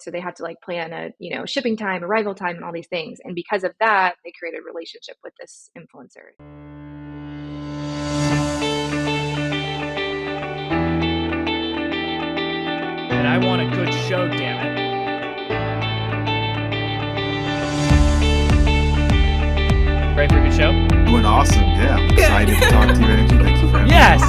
So they had to like plan a, shipping time, arrival time, and all these things. And because of that, they created a relationship with this influencer. And I want a good show, damn it. Ready for a good show? Doing awesome, yeah. I'm excited to talk to you, Angie. Thank you for having me. Yes!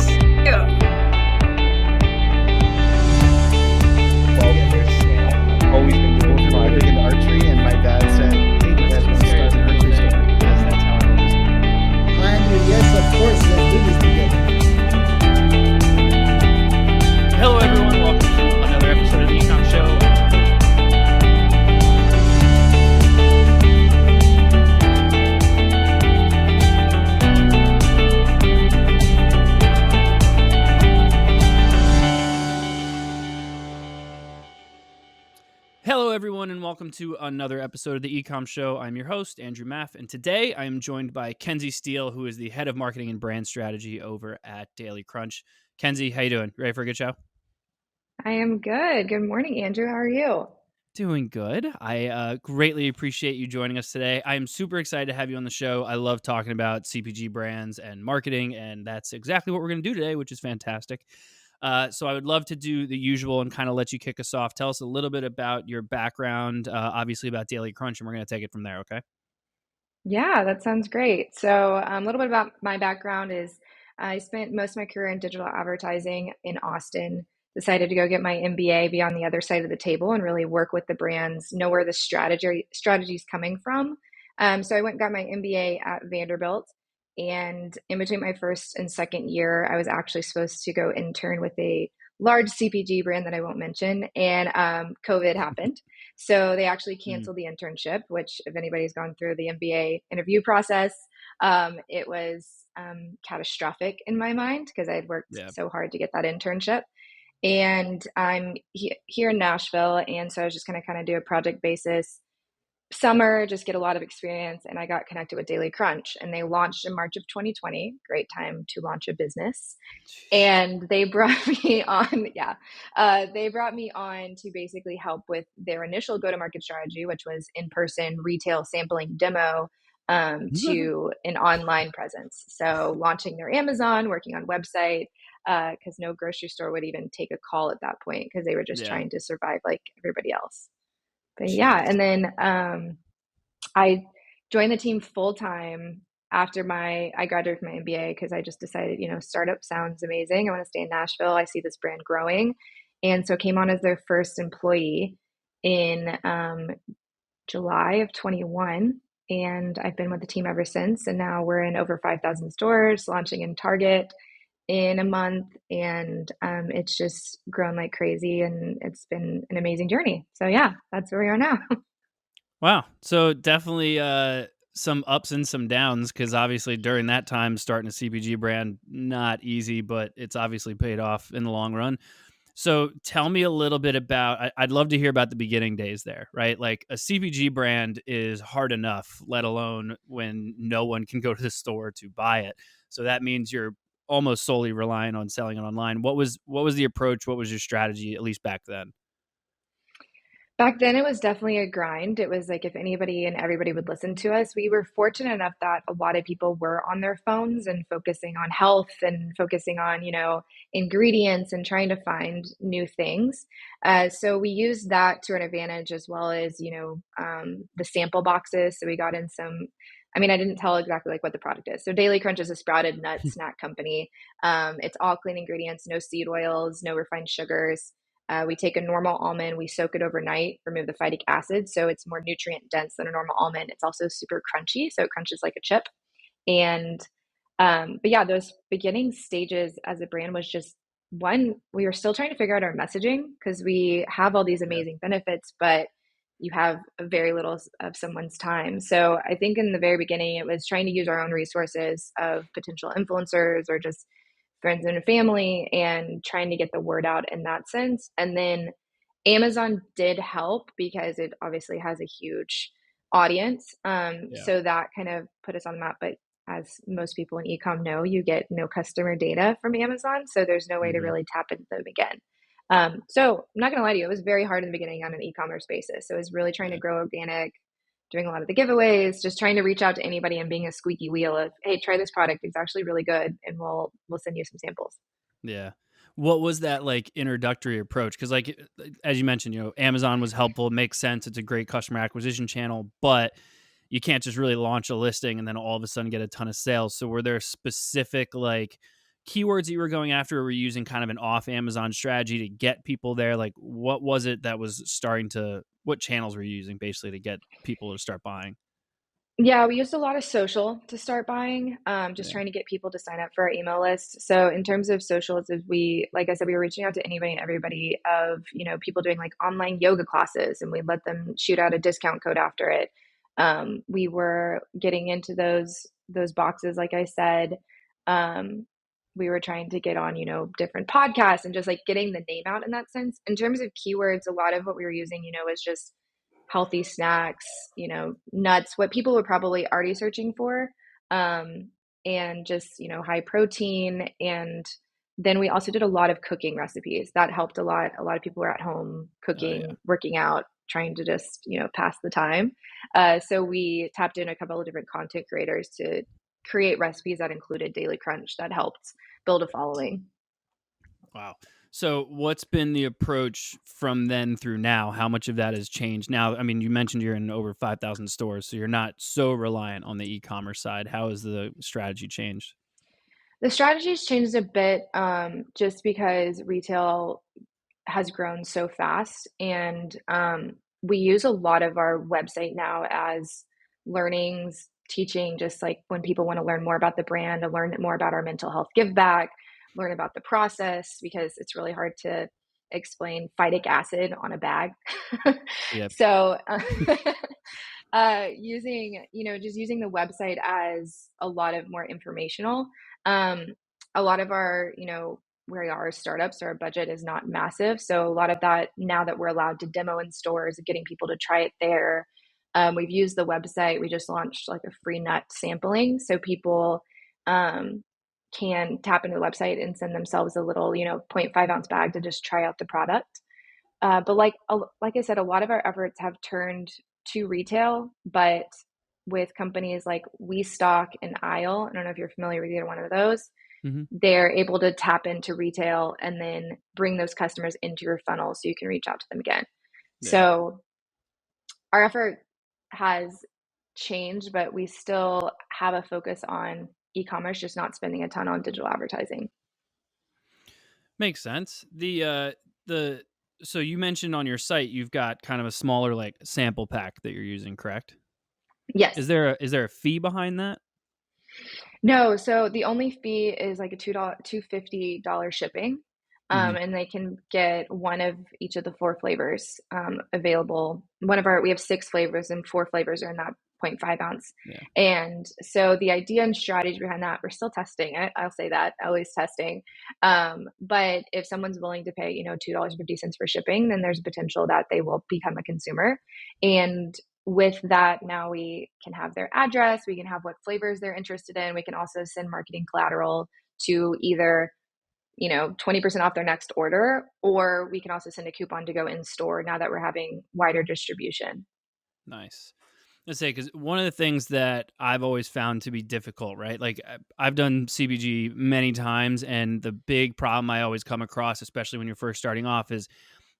Always been doing big into archery, and my dad said, "Hey, you guys want to start an archery store?" Yes, that's how it was. I knew, yes, of course, let's do this together. Hello, everyone. Welcome to another episode of the E-Comm Show. Hello, everyone, and welcome to another episode of the E-Comm Show. I'm your host, Andrew Maff, and today I am joined by Kenzie Steel, who is the head of marketing and brand strategy over at Daily Crunch. Kenzie, how you doing? Ready for a good show? I am good. Good morning, Andrew. How are you? Doing good. I greatly appreciate you joining us today. I am super excited to have you on the show. I love talking about CPG brands and marketing, and that's exactly what we're going to do today, which is fantastic. So I would love to do the usual and kind of let you kick us off. Tell us a little bit about your background, obviously about Daily Crunch, and we're going to take it from there, okay? Yeah, that sounds great. So a little bit about my background is I spent most of my career in digital advertising in Austin, decided to go get my MBA, be on the other side of the table and really work with the brands, know where the strategy is coming from. So I went and got my MBA at Vanderbilt. And in between my first and second year, I was actually supposed to go intern with a large CPG brand that I won't mention. And COVID happened. So they actually canceled the internship, which if anybody's gone through the MBA interview process, it was catastrophic in my mind because I had worked so hard to get that internship. And I'm here in Nashville. And so I was just going to kind of do a project basis summer, just get a lot of experience. And I got connected with Daily Crunch, and they launched in March of 2020. Great time to launch a business. And they brought me on, they brought me on to basically help with their initial go-to-market strategy, which was in-person retail sampling demo to an online presence. So launching their Amazon, working on website, because no grocery store would even take a call at that point because they were just trying to survive like everybody else. But and then I joined the team full time after I graduated from my MBA because I just decided, startup sounds amazing. I want to stay in Nashville. I see this brand growing. And so came on as their first employee in July of 21. And I've been with the team ever since. And now we're in over 5,000 stores, launching in Target in a month. And it's just grown like crazy. And it's been an amazing journey. So yeah, that's where we are now. Wow. So definitely some ups and some downs, because obviously during that time, starting a CPG brand, not easy, but it's obviously paid off in the long run. So tell me a little bit about, I'd love to hear about the beginning days there, right? Like a CPG brand is hard enough, let alone when no one can go to the store to buy it. So that means you're almost solely relying on selling it online. What was the approach? What was your strategy, at least back then? Back then, it was definitely a grind. It was like if anybody and everybody would listen to us. We were fortunate enough that a lot of people were on their phones and focusing on health and focusing on, ingredients and trying to find new things. So we used that to an advantage, as well as, the sample boxes. So we got in I didn't tell exactly like what the product is. So Daily Crunch is a sprouted nut snack company. It's all clean ingredients, no seed oils, no refined sugars. We take a normal almond, we soak it overnight, remove the phytic acid, so it's more nutrient dense than a normal almond. It's also super crunchy, so it crunches like a chip. And but yeah, those beginning stages as a brand was just one, we were still trying to figure out our messaging because we have all these amazing benefits, but you have very little of someone's time. So I think in the very beginning, it was trying to use our own resources of potential influencers or just friends and family and trying to get the word out in that sense. And then Amazon did help because it obviously has a huge audience. So that kind of put us on the map. But as most people in e-com know, you get no customer data from Amazon. So there's no way to really tap into them again. So I'm not gonna lie to you, it was very hard in the beginning on an e-commerce basis. So I was really trying to Yeah. grow organic, doing a lot of the giveaways, just trying to reach out to anybody and being a squeaky wheel of, hey, try this product. It's actually really good, and we'll send you some samples. Yeah. What was that like introductory approach? Because like as you mentioned, Amazon was helpful. It makes sense. It's a great customer acquisition channel, but you can't just really launch a listing and then all of a sudden get a ton of sales. So were there specific like keywords that you were going after, or were you using kind of an off Amazon strategy to get people there? Like what was it that was what channels were you using basically to get people to start buying? Yeah, we used a lot of social to start buying, just Yeah. trying to get people to sign up for our email list. So in terms of socials, like I said, we were reaching out to anybody and everybody of, people doing like online yoga classes, and we'd let them shoot out a discount code after it. We were getting into those boxes, like I said. Um, we were trying to get on, different podcasts and just like getting the name out in that sense. In terms of keywords, a lot of what we were using, was just healthy snacks, nuts, what people were probably already searching for, and just, high protein. And then we also did a lot of cooking recipes. That helped a lot. A lot of people were at home Oh yeah. cooking, working out, trying to just, pass the time. So we tapped in a couple of different content creators to create recipes that included Daily Crunch that helped build a following. Wow. So what's been the approach from then through now? How much of that has changed now? I mean, you mentioned you're in over 5,000 stores, so you're not so reliant on the e-commerce side. How has the strategy changed? The strategy's changed a bit, just because retail has grown so fast, and we use a lot of our website now as learnings, teaching, just like when people want to learn more about the brand and learn more about our mental health give back, learn about the process, because it's really hard to explain phytic acid on a bag. Yep. So just using the website as a lot of more informational. um, a lot of our, where our startups, our budget is not massive. So a lot of that, now that we're allowed to demo in stores, getting people to try it there. We've used the website. We just launched like a free nut sampling. So people um, can tap into the website and send themselves a little, 0.5 ounce bag to just try out the product. But like I said, a lot of our efforts have turned to retail, but with companies like We Stock and Aisle, I don't know if you're familiar with either one of those, Mm-hmm. they're able to tap into retail and then bring those customers into your funnel so you can reach out to them again. Yeah. So our effort has changed, but we still have a focus on e-commerce, just not spending a ton on digital advertising. Makes sense. The so you mentioned on your site you've got kind of a smaller like sample pack that you're using, correct? Yes. Is there a fee behind that? No, so the only fee is like a $250 shipping. Mm-hmm. And they can get one of each of the four flavors available. We have six flavors, and four flavors are in that 0.5 ounce. Yeah. And so the idea and strategy behind that, we're still testing it. I'll say that, always testing. But if someone's willing to pay, $2.50 for shipping, then there's a potential that they will become a consumer. And with that, now we can have their address, we can have what flavors they're interested in. We can also send marketing collateral to either, 20% off their next order, or we can also send a coupon to go in store now that we're having wider distribution. Nice. Let's say, because one of the things that I've always found to be difficult, right? Like I've done CBG many times, and the big problem I always come across, especially when you're first starting off, is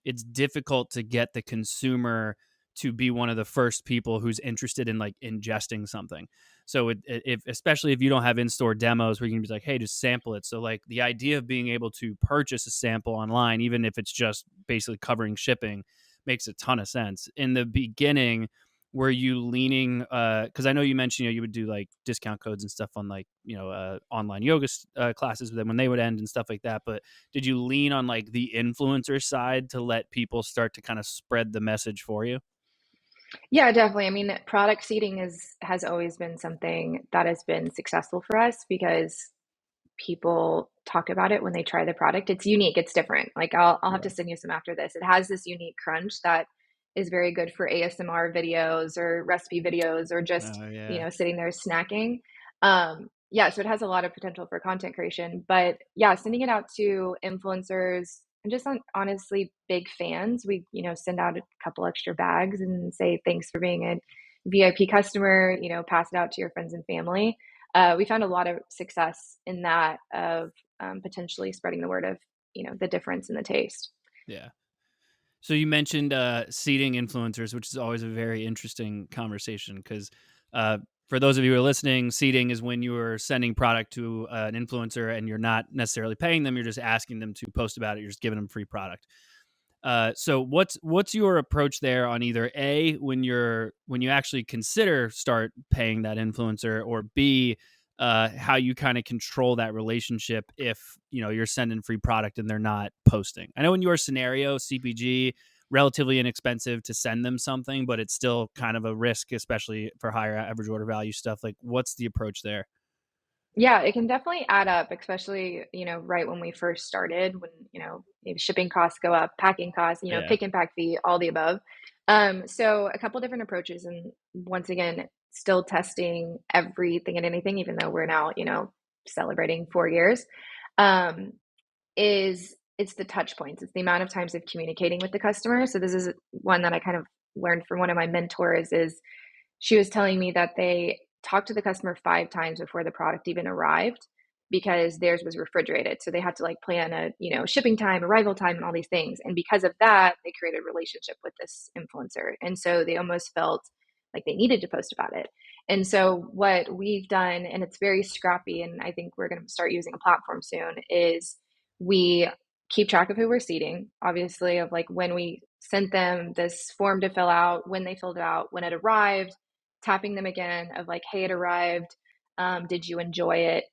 it's difficult to get the consumer to be one of the first people who's interested in like ingesting something. So if especially if you don't have in-store demos where you can be like, hey, just sample it. So like the idea of being able to purchase a sample online, even if it's just basically covering shipping, makes a ton of sense. In the beginning, were you leaning because I know you mentioned you would do like discount codes and stuff on like online yoga classes with them when they would end and stuff like that, but did you lean on like the influencer side to let people start to kind of spread the message for you? Yeah, definitely. I mean, product seeding has always been something that has been successful for us, because people talk about it when they try the product. It's unique, it's different. Like I'll have Yeah. to send you some after this. It has this unique crunch that is very good for ASMR videos or recipe videos, or just, Oh yeah. sitting there snacking. Yeah, so it has a lot of potential for content creation. But yeah, sending it out to influencers just honestly big fans. We, send out a couple extra bags and say thanks for being a VIP customer, pass it out to your friends and family. We found a lot of success in that of potentially spreading the word of, the difference in the taste. Yeah. So you mentioned seeding influencers, which is always a very interesting conversation because for those of you who are listening, seeding is when you are sending product to an influencer and you're not necessarily paying them, you're just asking them to post about it, you're just giving them free product. So what's your approach there on either A, when you actually consider start paying that influencer, or B, how you kind of control that relationship if you're sending free product and they're not posting? I know in your scenario, CPG, relatively inexpensive to send them something, but it's still kind of a risk, especially for higher average order value stuff. Like, what's the approach there? Yeah, it can definitely add up, especially, right when we first started, when, maybe shipping costs go up, packing costs, Yeah. pick and pack fee, all the above. So a couple different approaches. And once again, still testing everything and anything, even though we're now, celebrating 4 years, um, it's the touch points. It's the amount of times of communicating with the customer. So this is one that I kind of learned from one of my mentors. Is she was telling me that they talked to the customer 5 times before the product even arrived, because theirs was refrigerated. So they had to like plan a, shipping time, arrival time, and all these things. And because of that, they created a relationship with this influencer. And so they almost felt like they needed to post about it. And so what we've done, and it's very scrappy, and I think we're going to start using a platform soon, is we keep track of who we're seeding, obviously, of like when we sent them this form to fill out, when they filled it out, when it arrived, tapping them again of like, hey, it arrived. Did you enjoy it?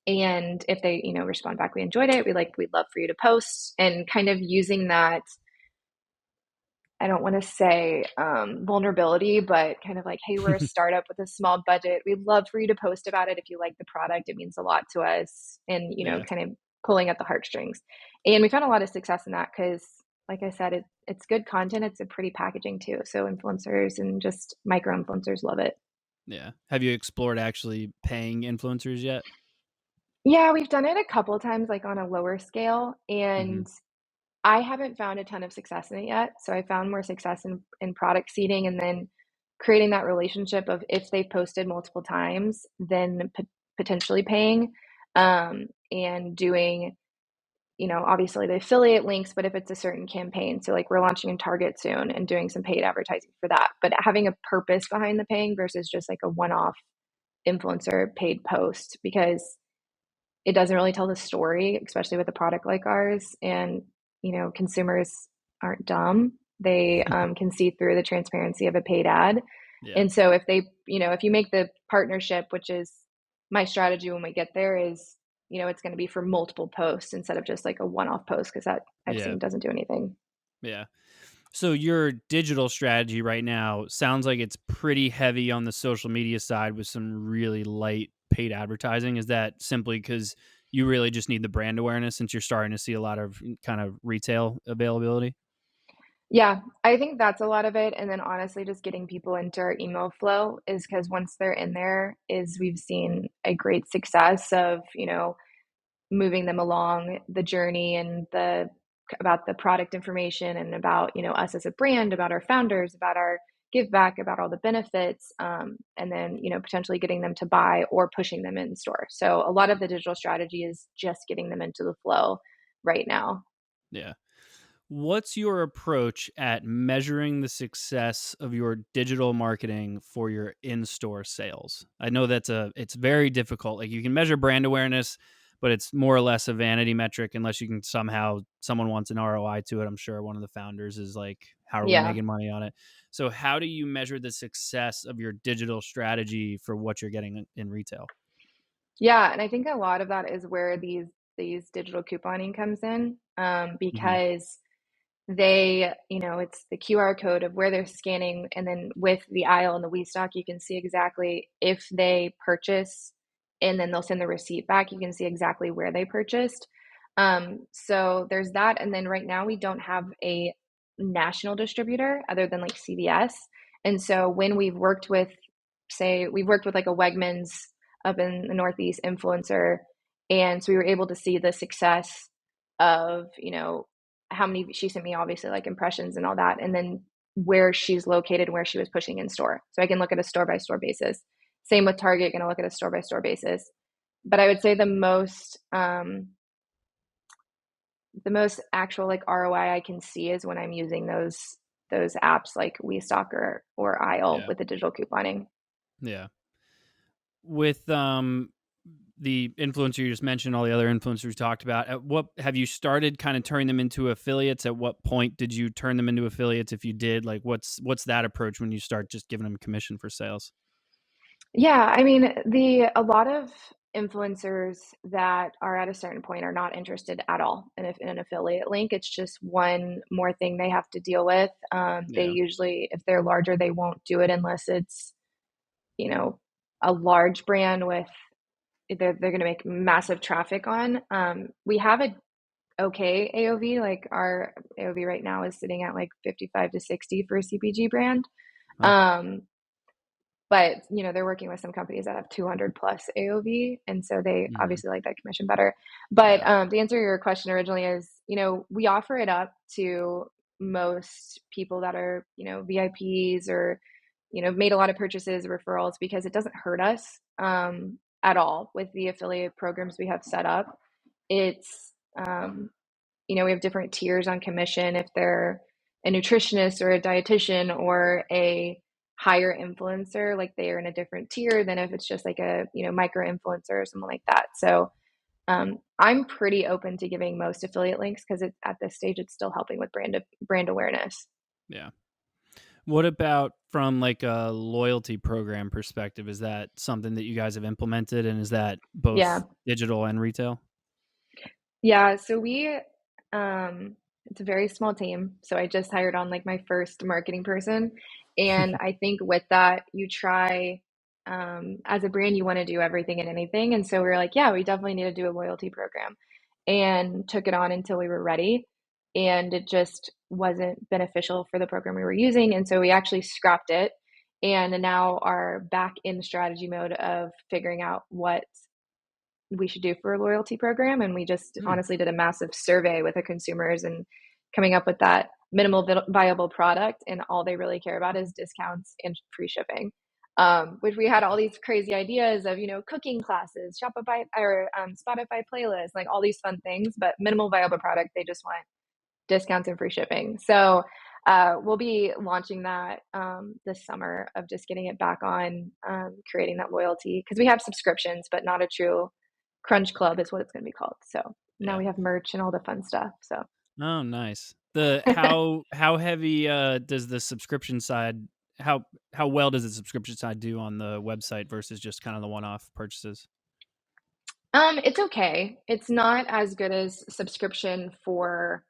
And if they, respond back, we enjoyed it, we'd love for you to post, and kind of using that, I don't want to say vulnerability, but kind of like, hey, we're a startup with a small budget. We'd love for you to post about it if you like the product. It means a lot to us. And, Yeah. kind of pulling at the heartstrings. And we found a lot of success in that because, like I said, it's good content. It's a pretty packaging too. So influencers and just micro influencers love it. Yeah. Have you explored actually paying influencers yet? Yeah, we've done it a couple of times, like on a lower scale. Mm-hmm. And I haven't found a ton of success in it yet. So I found more success in product seeding, and then creating that relationship of, if they posted multiple times, then potentially paying, and doing, obviously the affiliate links, but if it's a certain campaign, so like we're launching in Target soon and doing some paid advertising for that, but having a purpose behind the paying versus just like a one-off influencer paid post, because it doesn't really tell the story, especially with a product like ours. And, consumers aren't dumb. They can see through the transparency of a paid ad. Yeah. And so if they, if you make the partnership, which is my strategy when we get there, is, it's going to be for multiple posts instead of just like a one-off post, because that I've seen doesn't do anything. Yeah. So your digital strategy right now sounds like it's pretty heavy on the social media side with some really light paid advertising. Is that simply because you really just need the brand awareness since you're starting to see a lot of kind of retail availability? Yeah, I think that's a lot of it. And then honestly, just getting people into our email flow, is because once they're in there, is we've seen a great success of, moving them along the journey, and about the product information, and about, us as a brand, about our founders, about our give back, about all the benefits, and then, potentially getting them to buy or pushing them in store. So a lot of the digital strategy is just getting them into the flow right now. Yeah. What's your approach at measuring the success of your digital marketing for your in-store sales? I know it's very difficult. Like, you can measure brand awareness, but it's more or less a vanity metric unless you can someone wants an ROI to it. I'm sure one of the founders is like, how are we Yeah. making money on it? So how do you measure the success of your digital strategy for what you're getting in retail? Yeah, and I think a lot of that is where these digital couponing comes in, Mm-hmm. because they, it's the QR code of where they're scanning, and then with the aisle and the we stock, you can see exactly if they purchase, and then they'll send the receipt back. You can see exactly where they purchased. So there's that, and then right now we don't have a national distributor other than like CVS, and so when we've worked with like a Wegmans up in the Northeast influencer. And so we were able to see the success of, how many she sent me, obviously, like impressions and all that, and then where she's located, where she was pushing in store. So I can look at a store by store basis. Same with Target, going to look at a store by store basis. But I would say the most actual like ROI I can see is when I'm using those apps like WeStalker or Aisle with the digital couponing. Yeah. With the influencer you just mentioned, all the other influencers we talked about, at what have you started kind of turning them into affiliates? At what point did you turn them into affiliates? If you did, like what's that approach when you start just giving them commission for sales? Yeah, I mean, a lot of influencers that are at a certain point are not interested at all in an affiliate link. It's just one more thing they have to deal with. They usually, if they're larger, they won't do it unless it's, you know, a large brand with they're going to make massive traffic on. We have a okay AOV. Like our AOV right now is sitting at like 55 to 60 for a CPG brand. But they're working with some companies that have 200 plus AOV, and so they obviously like that commission better. But to answer your question originally is, we offer it up to most people that are, VIPs or, made a lot of purchases, referrals, because it doesn't hurt us at all with the affiliate programs we have set up. It's, we have different tiers on commission if they're a nutritionist or a dietitian or a higher influencer, like they are in a different tier than if it's just like a micro influencer or something like that. So I'm pretty open to giving most affiliate links because at this stage it's still helping with brand awareness. Yeah. What about from like a loyalty program perspective? Is that something that you guys have implemented, and is that both digital and retail? Yeah, so we it's a very small team. So I just hired on like my first marketing person. And I think with that, you try, as a brand, you want to do everything and anything. And so we were like, yeah, we definitely need to do a loyalty program, and took it on until we were ready. And it just wasn't beneficial for the program we were using. And so we actually scrapped it and now are back in strategy mode of figuring out what we should do for a loyalty program. And we just honestly did a massive survey with the consumers and coming up with that minimal viable product. And all they really care about is discounts and free shipping, which we had all these crazy ideas of, cooking classes, Shopify or Spotify playlists, like all these fun things, but minimal viable product. They just want discounts and free shipping. So we'll be launching that this summer, of just getting it back on, creating that loyalty, because we have subscriptions, but not a true Crunch Club is what it's going to be called. So now we have merch and all the fun stuff. So nice. How heavy does the subscription side? How well does the subscription side do on the website versus just kind of the one-off purchases? It's okay. It's not as good as subscription for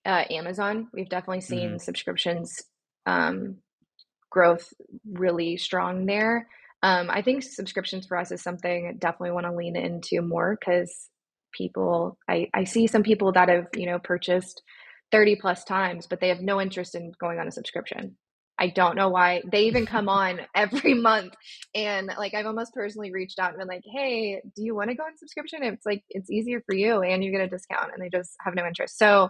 Amazon. We've definitely seen subscriptions growth really strong there. I think subscriptions for us is something I definitely want to lean into more, because I see some people that have, purchased 30 plus times, but they have no interest in going on a subscription. I don't know why. They even come on every month, and like I've almost personally reached out and been like, hey, do you want to go on subscription? It's like, it's easier for you and you get a discount, and they just have no interest. So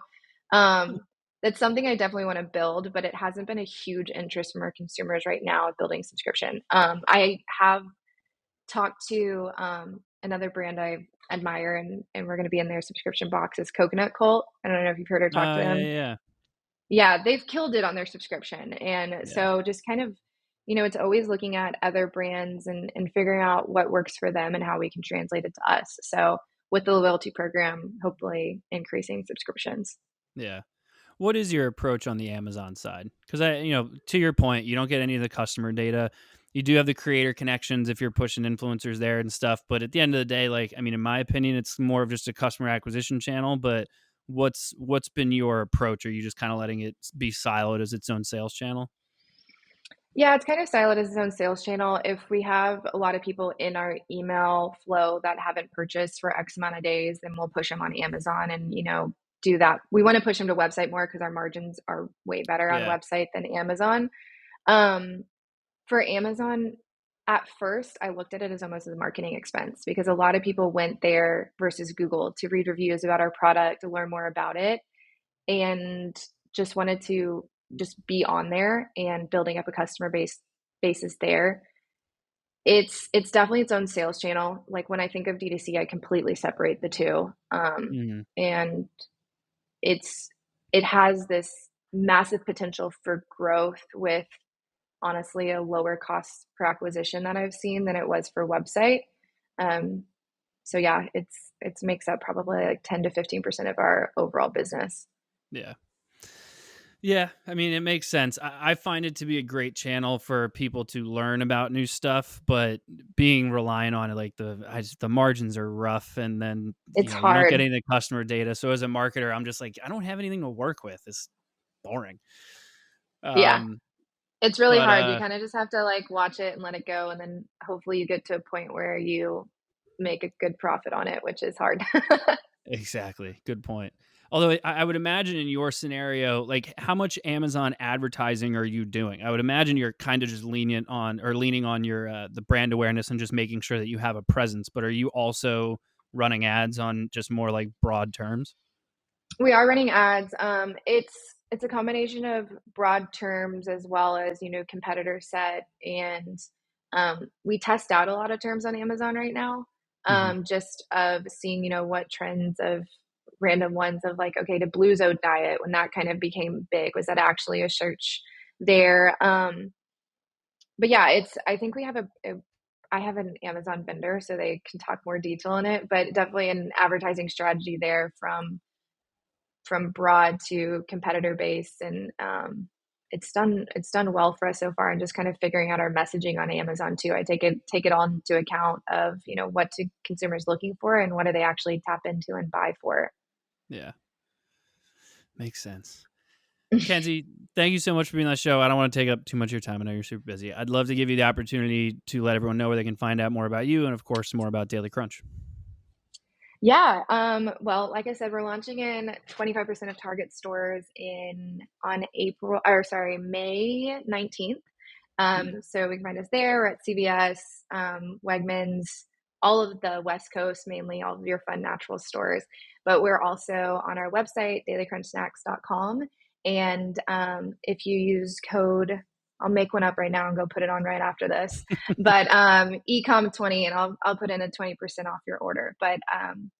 that's something I definitely want to build, but it hasn't been a huge interest from our consumers right now of building subscription. I have talked to another brand I admire, and we're going to be in their subscription box, is Coconut Cult. I don't know if you've heard or talked to them. Yeah, they've killed it on their subscription. And so just kind of, it's always looking at other brands and figuring out what works for them and how we can translate it to us. So with the loyalty program, hopefully increasing subscriptions. Yeah. What is your approach on the Amazon side? Because to your point, you don't get any of the customer data. You do have the creator connections if you're pushing influencers there and stuff. But at the end of the day, like, I mean, in my opinion, it's more of just a customer acquisition channel. But what's been your approach? Are you just kind of letting it be siloed as its own sales channel? Yeah, it's kind of siloed as its own sales channel. If we have a lot of people in our email flow that haven't purchased for X amount of days, then we'll push them on Amazon and, do that. We want to push them to website more because our margins are way better on website than Amazon. For Amazon, at first, I looked at it as almost as a marketing expense, because a lot of people went there versus Google to read reviews about our product, to learn more about it. and just wanted to just be on there and building up a customer basis there. It's definitely its own sales channel. Like when I think of D2C, I completely separate the two. And it has this massive potential for growth with honestly a lower cost per acquisition that I've seen than it was for website. So yeah, it's makes up probably like 10 to 15% of our overall business. Yeah. Yeah, I mean, it makes sense. I find it to be a great channel for people to learn about new stuff, but being reliant on it, like the margins are rough, and then It's you don't get hard. any customer data. So as a marketer, I'm just like, I don't have anything to work with. It's boring. Yeah, it's really But hard. You kind of just have to like watch it and let it go, and then hopefully you get to a point where you make a good profit on it, which is hard. exactly, good point. Although I would imagine in your scenario, like how much Amazon advertising are you doing? I would imagine you're kind of just leaning on your the brand awareness and just making sure that you have a presence. But are you also running ads on just more like broad terms? We are running ads. It's a combination of broad terms as well as, competitor set. And we test out a lot of terms on Amazon right now, Mm-hmm. just of seeing, what trends of random ones of like, okay, the Blue Zone diet, when that kind of became big, was that actually a search there? But yeah, I think we have I have an Amazon vendor, so they can talk more detail on it, but definitely an advertising strategy there from broad to competitor base, and it's done well for us so far, and just kind of figuring out our messaging on Amazon too. I take it all into account of what do consumers looking for and what do they actually tap into and buy for. Yeah, makes sense. Kenzie, thank you so much for being on the show. I don't want to take up too much of your time. I know you're super busy. I'd love to give you the opportunity to let everyone know where they can find out more about you and, of course, more about Daily Crunch. Yeah. Well, like I said, we're launching in 25% of Target stores on May 19th. So we can find us there. We're at CVS, Wegmans, all of the West Coast, mainly all of your fun natural stores. But we're also on our website, dailycrunchsnacks.com. And if you use code, I'll make one up right now and go put it on right after this. But E-Comm 20, and I'll put in a 20% off your order. But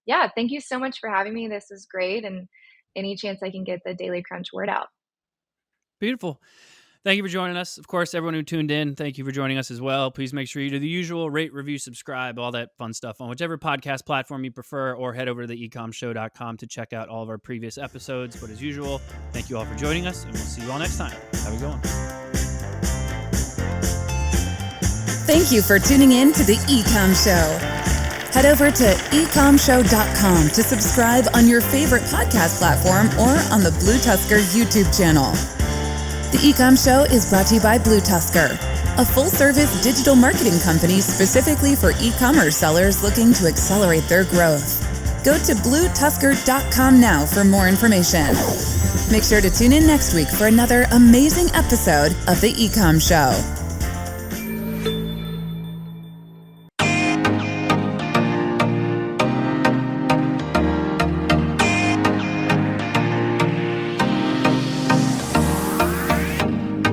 yeah, thank you so much for having me. This is great, and any chance I can get the Daily Crunch word out. Beautiful. Thank you for joining us. Of course, everyone who tuned in, thank you for joining us as well. Please make sure you do the usual: rate, review, subscribe, all that fun stuff on whichever podcast platform you prefer, or head over to the ecommshow.com to check out all of our previous episodes. But as usual, thank you all for joining us, and we'll see you all next time. Have a good one. Thank you for tuning in to the E-Comm Show. Head over to ecommshow.com to subscribe on your favorite podcast platform or on the BlueTuskr YouTube channel. The E-Comm Show is brought to you by BlueTuskr, a full-service digital marketing company specifically for e-commerce sellers looking to accelerate their growth. Go to BlueTuskr.com now for more information. Make sure to tune in next week for another amazing episode of the E-Comm Show.